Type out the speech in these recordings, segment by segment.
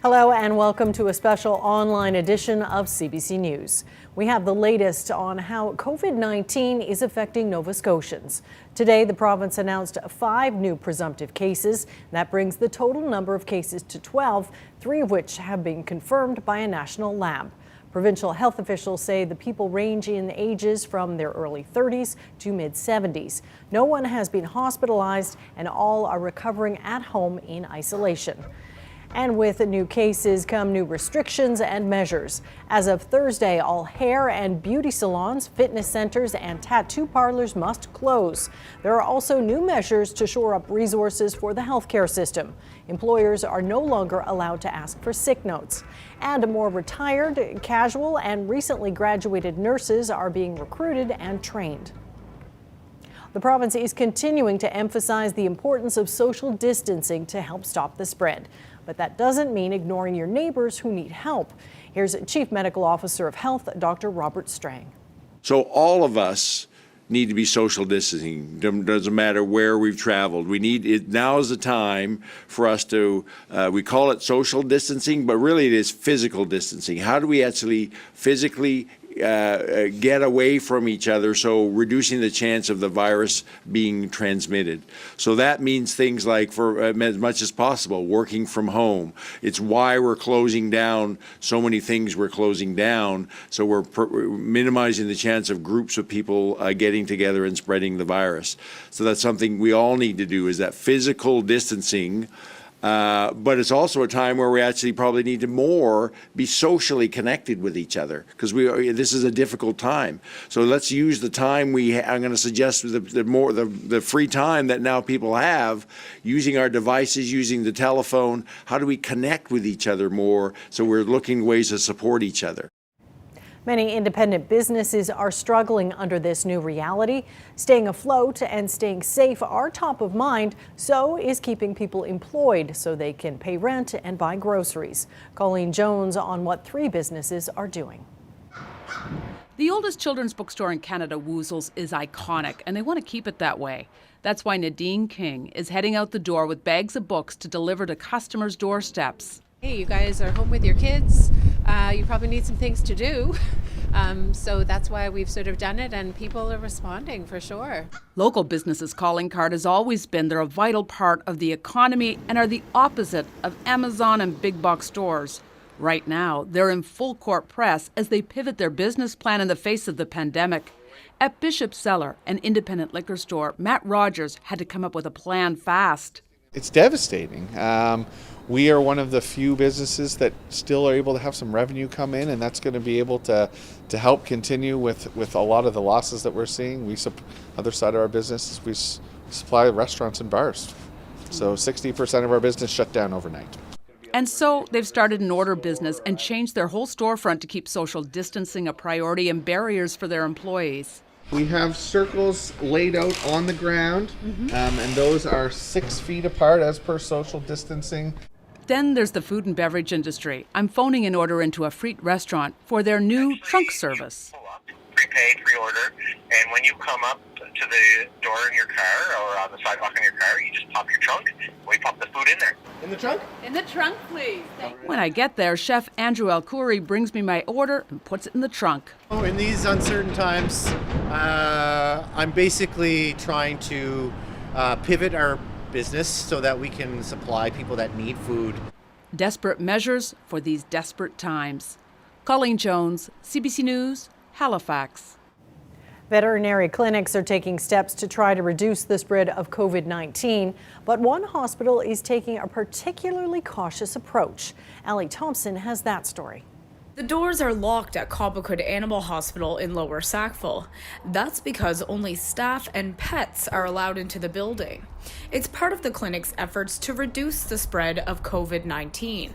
Hello and welcome to a special online edition of CBC News. We have the latest on how COVID-19 is affecting Nova Scotians. Today, the province announced 5 new presumptive cases. That brings the total number of cases to 12, 3 of which have been confirmed by a national lab. Provincial health officials say the people range in ages from their early 30s to mid-70s. No one has been hospitalized and all are recovering at home in isolation. And with new cases come new restrictions and measures. As of Thursday, all hair and beauty salons, fitness centers, and tattoo parlors must close. There are also new measures to shore up resources for the healthcare system. Employers are no longer allowed to ask for sick notes. And more retired, casual, and recently graduated nurses are being recruited and trained. The province is continuing to emphasize the importance of social distancing to help stop the spread. But that doesn't mean ignoring your neighbors who need help. Here's Chief Medical Officer of Health, Dr. Robert Strang. So all of us need to be social distancing. Doesn't matter where we've traveled. We need it. Now is the time for us to, we call it social distancing, but really it is physical distancing. How do we actually physically get away from each other, so reducing the chance of the virus being transmitted? So that means things like, for as much as possible, working from home. It's why we're closing down so many things we're closing down, so we're minimizing the chance of groups of people getting together and spreading the virus. So that's something we all need to do, is that physical distancing. But it's also a time where we actually probably need to more be socially connected with each other, because this is a difficult time. So let's use the time I'm going to suggest the free time that now people have, using our devices, using the telephone. How do we connect with each other more? So we're looking ways to support each other. Many independent businesses are struggling under this new reality. Staying afloat and staying safe are top of mind. So is keeping people employed so they can pay rent and buy groceries. Colleen Jones on what 3 businesses are doing. The oldest children's bookstore in Canada, Woozles, is iconic, and they want to keep it that way. That's why Nadine King is heading out the door with bags of books to deliver to customers' doorsteps. Hey, you guys are home with your kids. You probably need some things to do. So that's why we've sort of done it, and people are responding for sure. Local businesses' calling card has always been they're a vital part of the economy and are the opposite of Amazon and big box stores. Right now, they're in full court press as they pivot their business plan in the face of the pandemic. At Bishop's Cellar, an independent liquor store, Matt Rogers had to come up with a plan fast. It's devastating. We are one of the few businesses that still are able to have some revenue come in, and that's going to be able to help continue with a lot of the losses that we're seeing. Other side of our business, we supply restaurants and bars. So 60% of our business shut down overnight. And so they've started an order business and changed their whole storefront to keep social distancing a priority and barriers for their employees. We have circles laid out on the ground, and those are 6 feet apart as per social distancing. Then there's the food and beverage industry. I'm phoning an order into a Frite restaurant for their new trunk service. Prepaid, pre-order, and when you come up to the door in your car or on the sidewalk in your car, you just pop your trunk, and we pop the food in there. In the trunk? In the trunk, please. When I get there, Chef Andrew Alcouri brings me my order and puts it in the trunk. In these uncertain times, I'm basically trying to pivot our business so that we can supply people that need food. Desperate measures for these desperate times. Colleen Jones, CBC News, Halifax. Veterinary clinics are taking steps to try to reduce the spread of COVID-19, but one hospital is taking a particularly cautious approach. Allie Thompson has that story. The doors are locked at Cobequid Animal Hospital in Lower Sackville. That's because only staff and pets are allowed into the building. It's part of the clinic's efforts to reduce the spread of COVID-19.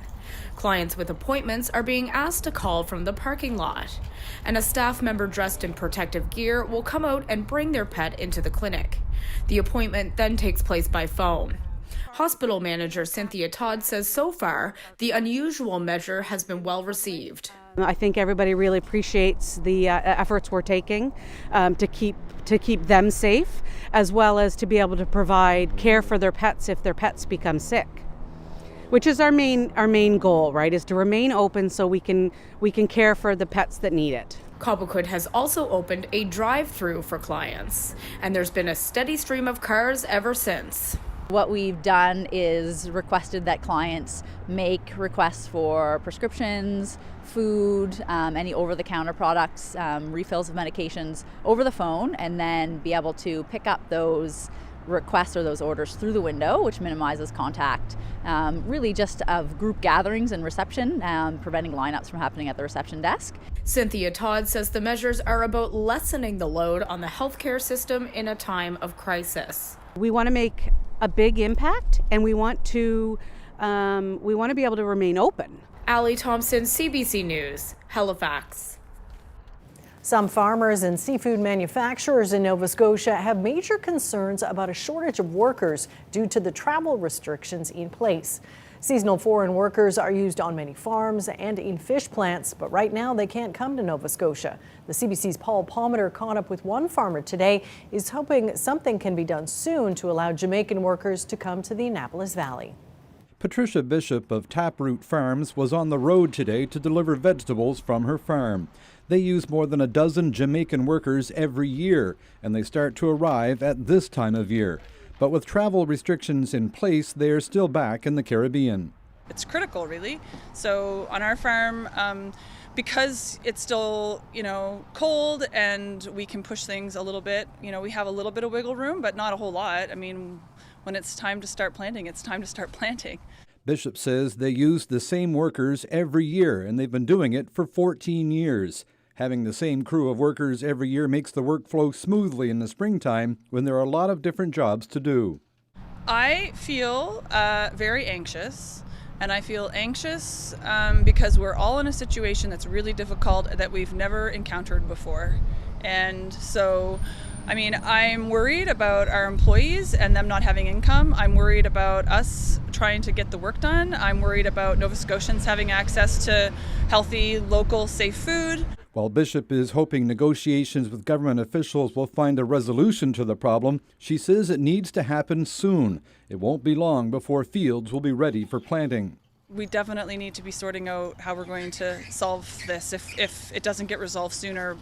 Clients with appointments are being asked to call from the parking lot, and a staff member dressed in protective gear will come out and bring their pet into the clinic. The appointment then takes place by phone. Hospital manager Cynthia Todd says so far, the unusual measure has been well received. I think everybody really appreciates the efforts we're taking to keep them safe, as well as to be able to provide care for their pets if their pets become sick. which is our main goal, right? Is to remain open so we can care for the pets that need it. Cobequid has also opened a drive-through for clients, and there's been a steady stream of cars ever since. What we've done is requested that clients make requests for prescriptions, food, any over-the-counter products, refills of medications over the phone, and then be able to pick up those requests or those orders through the window, which minimizes contact, really just of group gatherings and reception, preventing lineups from happening at the reception desk. Cynthia Todd says the measures are about lessening the load on the healthcare system in a time of crisis. We want to make a big impact, and we want to be able to remain open. Allie Thompson, CBC News, Halifax. Some farmers and seafood manufacturers in Nova Scotia have major concerns about a shortage of workers due to the travel restrictions in place. Seasonal foreign workers are used on many farms and in fish plants, but right now they can't come to Nova Scotia. The CBC's Paul Palmeter caught up with one farmer today, is hoping something can be done soon to allow Jamaican workers to come to the Annapolis Valley. Patricia Bishop of Taproot Farms was on the road today to deliver vegetables from her farm. They use more than a dozen Jamaican workers every year, and they start to arrive at this time of year. But with travel restrictions in place, they are still back in the Caribbean. It's critical, really. So on our farm, because it's still, cold and we can push things a little bit, we have a little bit of wiggle room, but not a whole lot. I mean, when it's time to start planting, it's time to start planting. Bishop says they use the same workers every year, and they've been doing it for 14 years. Having the same crew of workers every year makes the work flow smoothly in the springtime when there are a lot of different jobs to do. I feel very anxious, and I feel anxious because we're all in a situation that's really difficult that we've never encountered before. And so, I'm worried about our employees and them not having income. I'm worried about us trying to get the work done. I'm worried about Nova Scotians having access to healthy, local, safe food. While Bishop is hoping negotiations with government officials will find a resolution to the problem, she says it needs to happen soon. It won't be long before fields will be ready for planting. We definitely need to be sorting out how we're going to solve this if it doesn't get resolved sooner,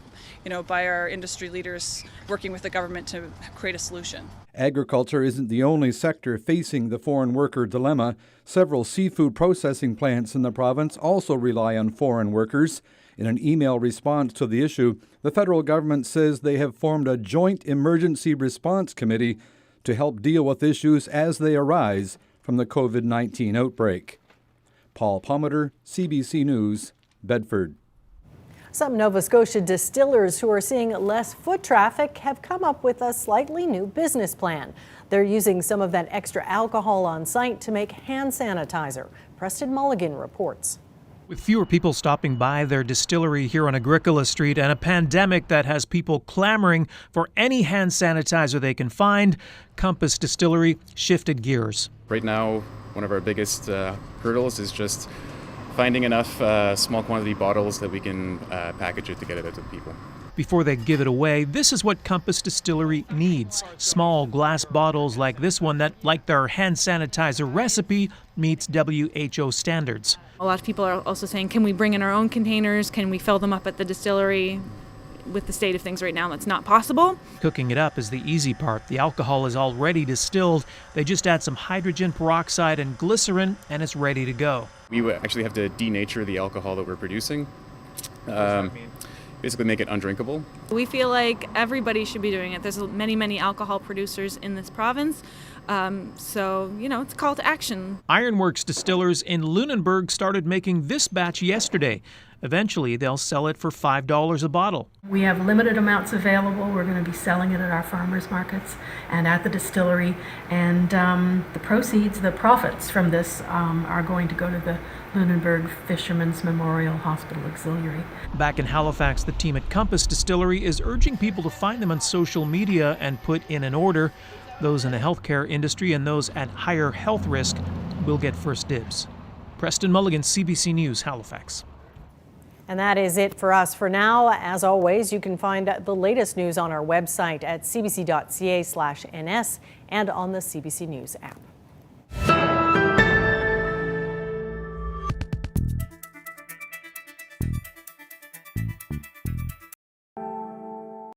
by our industry leaders working with the government to create a solution. Agriculture isn't the only sector facing the foreign worker dilemma. Several seafood processing plants in the province also rely on foreign workers. In an email response to the issue, the federal government says they have formed a joint emergency response committee to help deal with issues as they arise from the COVID-19 outbreak. Paul Palmeter, CBC News, Bedford. Some Nova Scotia distillers who are seeing less foot traffic have come up with a slightly new business plan. They're using some of that extra alcohol on site to make hand sanitizer. Preston Mulligan reports. With fewer people stopping by their distillery here on Agricola Street and a pandemic that has people clamoring for any hand sanitizer they can find, Compass Distillery shifted gears. Right now, one of our biggest hurdles is just finding enough small quantity bottles that we can package it to get it out to the people. Before they give it away, this is what Compass Distillery needs. Small glass bottles like this one that, like their hand sanitizer recipe, meets WHO standards. A lot of people are also saying, can we bring in our own containers? Can we fill them up at the distillery? With the state of things right now, that's not possible. Cooking it up is the easy part. The alcohol is already distilled. They just add some hydrogen peroxide and glycerin, and it's ready to go. We actually have to denature the alcohol that we're producing. Basically make it undrinkable. We feel like everybody should be doing it. There's many alcohol producers in this province. So, it's a call to action. Ironworks distillers in Lunenburg started making this batch yesterday. Eventually, they'll sell it for $5 a bottle. We have limited amounts available. We're going to be selling it at our farmers markets and at the distillery. And the proceeds, the profits from this are going to go to the Lunenburg Fishermen's Memorial Hospital Auxiliary. Back in Halifax, the team at Compass Distillery is urging people to find them on social media and put in an order. Those in the healthcare industry and those at higher health risk will get first dibs. Preston Mulligan, CBC News, Halifax. And that is it for us for now. As always, you can find the latest news on our website at cbc.ca/ns and on the CBC News app.